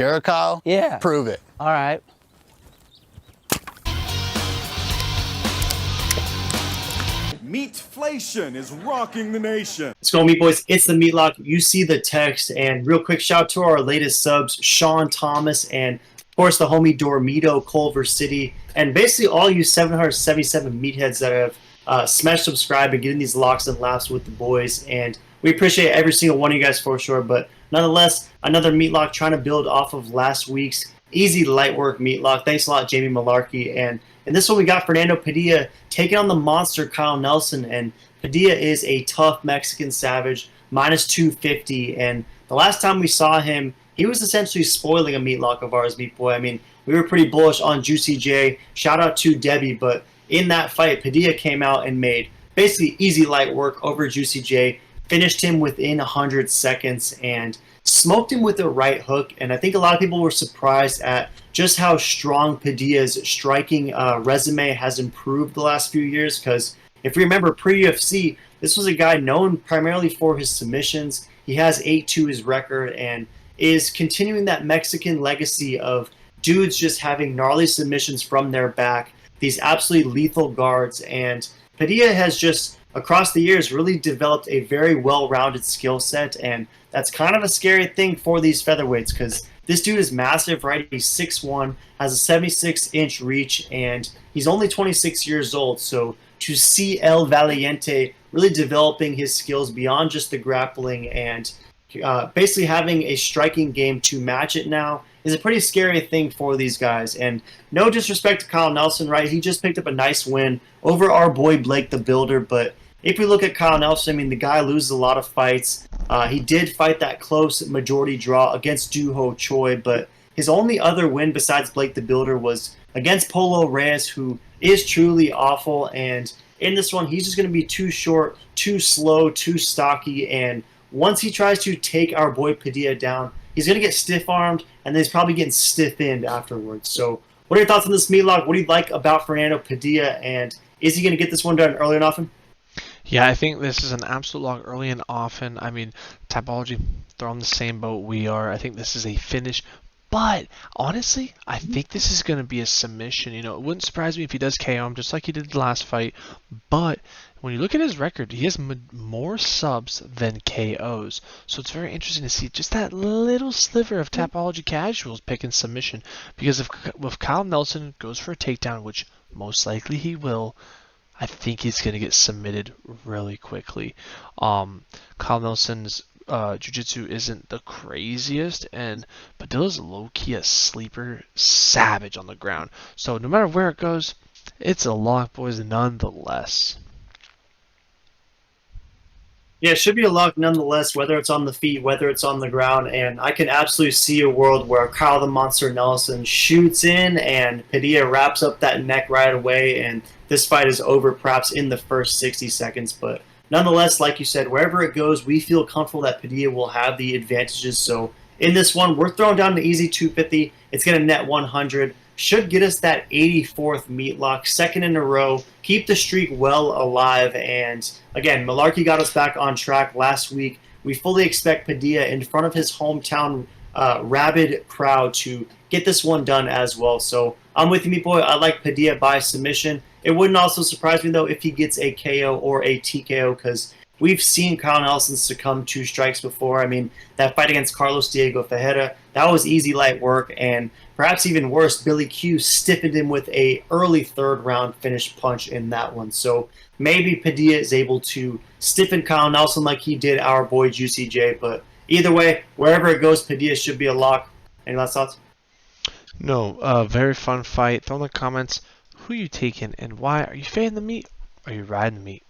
You're Kyle? Yeah. Prove it. All right. Meatflation is rocking the nation. Let's go, Meat Boys. It's the Meatlock. You see the text. And real quick, shout out to our latest subs, Sean Thomas, and of course the homie Dormito, Culver City, and basically all you 777 meatheads that have smashed subscribe and getting these locks and laughs with the boys. And we appreciate every single one of you guys for sure. But nonetheless, another Meatlock trying to build off of last week's easy light work Meatlock. Thanks a lot, Jamie Malarkey. And in this one, we got Fernando Padilla taking on the monster Kyle Nelson. And Padilla is a tough Mexican savage, minus 250. And the last time we saw him, he was essentially spoiling a Meatlock of ours, Meat Boy. I mean, we were pretty bullish on Juicy J. Shout out to Debbie. But in that fight, Padilla came out and made basically easy light work over Juicy J. Finished him within 100 seconds and smoked him with a right hook. And I think a lot of people were surprised at just how strong Padilla's striking resume has improved the last few years. Because if you remember pre-UFC, this was a guy known primarily for his submissions. He has 8-2 his record and is continuing that Mexican legacy of dudes just having gnarly submissions from their back, these absolutely lethal guards. And Padilla has just, across the years, really developed a very well-rounded skill set, and that's kind of a scary thing for these featherweights because this dude is massive, right? He's 6'1", has a 76-inch reach, and he's only 26 years old. So to see El Valiente really developing his skills beyond just the grappling and basically having a striking game to match it now is a pretty scary thing for these guys. And no disrespect to Kyle Nelson, right? He just picked up a nice win over our boy Blake the Builder, but if we look at Kyle Nelson, I mean, the guy loses a lot of fights. He did fight that close majority draw against Doo-Ho Choi, but his only other win besides Blake the Builder was against Polo Reyes, who is truly awful. And in this one, he's just going to be too short, too slow, too stocky. And once he tries to take our boy Padilla down, he's going to get stiff-armed, and then he's probably getting stiff-inned afterwards. So what are your thoughts on this Meatlock? What do you like about Fernando Padilla? And is he going to get this one done early and often? Yeah, I think this is an absolute lock early and often. I mean, Tapology, they're on the same boat we are. I think this is a finish. But, honestly, I think this is going to be a submission. You know, it wouldn't surprise me if he does KO him, just like he did the last fight. But, when you look at his record, he has more subs than KOs. So, it's very interesting to see just that little sliver of Tapology casuals picking if Kyle Nelson goes for a takedown, which most likely he will, I think he's going to get submitted really quickly. Kyle Nelson's jiu-jitsu isn't the craziest, and Padilla's low-key a sleeper savage on the ground. So no matter where it goes, it's a lock, boys, nonetheless. Yeah, it should be a lock nonetheless, whether it's on the feet, whether it's on the ground. And I can absolutely see a world where Kyle the Monster Nelson shoots in and Padilla wraps up that neck right away, and this fight is over perhaps in the first 60 seconds. But nonetheless, like you said, wherever it goes, we feel comfortable that Padilla will have the advantages. So in this one, we're throwing down the easy 250. It's going to net 100. Should get us that 84th Meatlock, second in a row, keep the streak well alive. And again, Malarkey got us back on track last week. We fully expect Padilla in front of his hometown rabid crowd to get this one done as well. So I'm with you, Meat Boy. I like Padilla by submission. It wouldn't also surprise me, though, if he gets a KO or a TKO, because we've seen Kyle Nelson succumb to strikes before. I mean, that fight against Carlos Diego Ferreira, that was easy light work, and perhaps even worse, Billy Q stiffened him with a early third-round finish punch in that one. So maybe Padilla is able to stiffen Kyle Nelson like he did our boy Juicy J. But either way, wherever it goes, Padilla should be a lock. Any last thoughts? No, very fun fight. Throw in the comments who you taking and why. Are you fading the meat? Or are you riding the meat?